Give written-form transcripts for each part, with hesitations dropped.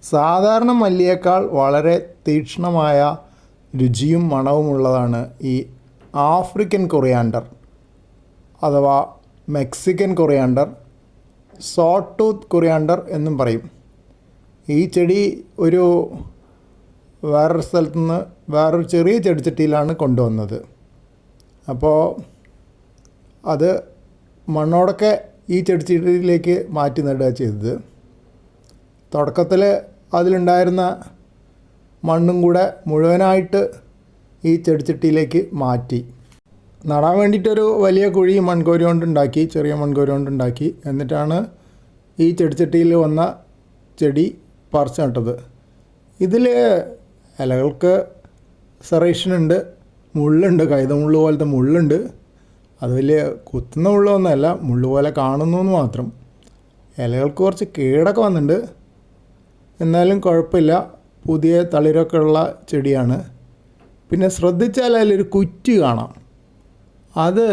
സാധാരണ മല്ലിയേക്കാൾ വളരെ തീക്ഷ്ണമായ രുചിയും മണവുമുള്ളതാണ് ഈ ആഫ്രിക്കൻ കൊറിയാണ്ടർ അഥവാ Mexican coriander, saw tooth coriander എന്നും പറയും. ഈ ചെടി വേറൊരു സ്ഥലത്തുനിന്ന് വേറൊരു ചെറിയ ചെടിച്ചട്ടിയിലാണ് കൊണ്ടുവന്നത്. അപ്പോൾ അത് മണ്ണോടൊക്കെ ഈ ചെടിച്ചട്ടിയിലേക്ക് മാറ്റി നടുക ചെയ്തത്. തുടക്കത്തിൽ അതിലുണ്ടായിരുന്ന മണ്ണും കൂടെ മുഴുവനായിട്ട് ഈ ചെടിച്ചട്ടിയിലേക്ക് മാറ്റി. നടാൻ വേണ്ടിയിട്ടൊരു വലിയ കുഴി മൺകോരി കൊണ്ടുണ്ടാക്കി, ചെറിയ മൺകോരി കൊണ്ടുണ്ടാക്കി. എന്നിട്ടാണ് ഈ ചെടിച്ചട്ടിയിൽ വന്ന ചെടി പറിച്ച് നട്ടത്. ഇതിൽ ഇലകൾക്ക് സെറേഷനുണ്ട്, മുള്ളുണ്ട്, കൈതമുള്ളു പോലത്തെ മുള്ളുണ്ട്. അത് വലിയ കുത്തുന്ന മുള്ളൊന്നുമല്ല, മുള്ളു പോലെ കാണുന്നു എന്ന് മാത്രം. ഇലകൾക്ക് കുറച്ച് കേടൊക്കെ വന്നിട്ടുണ്ട്, എന്നാലും കുഴപ്പമില്ല. പുതിയ തളിരൊക്കെ ഉള്ള ചെടിയാണ്. പിന്നെ ശ്രദ്ധിച്ചാൽ അതിലൊരു കുറ്റി കാണാം. അത്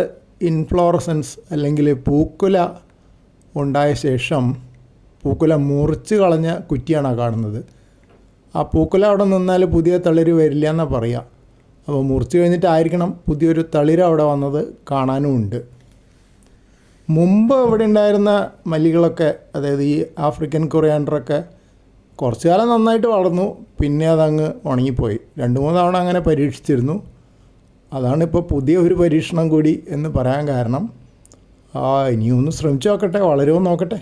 ഇൻഫ്ലോറസൻസ് അല്ലെങ്കിൽ പൂക്കുല ഉണ്ടായ ശേഷം പൂക്കുല മുറിച്ച് കളഞ്ഞ കുറ്റിയാണ് കാണുന്നത്. ആ പൂക്കുല അവിടെ നിന്നാൽ പുതിയ തളിര് വരില്ല എന്നാണ് പറയുക. അപ്പോൾ മുറിച്ച് കഴിഞ്ഞിട്ടായിരിക്കണം പുതിയൊരു തളിര് അവിടെ വന്നത് കാണാനും ഉണ്ട്. മുമ്പ് ഇവിടെ ഉണ്ടായിരുന്ന മല്ലികളൊക്കെ, അതായത് ഈ ആഫ്രിക്കൻ കൊറിയാണ്ടറൊക്കെ കുറച്ച് കാലം നന്നായിട്ട് വളർന്നു, പിന്നെ അതങ്ങ് ഉണങ്ങിപ്പോയി. 2-3 തവണ അങ്ങനെ പരീക്ഷിച്ചിരുന്നു. അതാണിപ്പോൾ പുതിയ ഒരു പരീക്ഷണം കൂടി എന്ന് പറയാൻ കാരണം. ഇനിയൊന്ന് ശ്രമിച്ചു നോക്കട്ടെ, വളരുമോ നോക്കട്ടെ.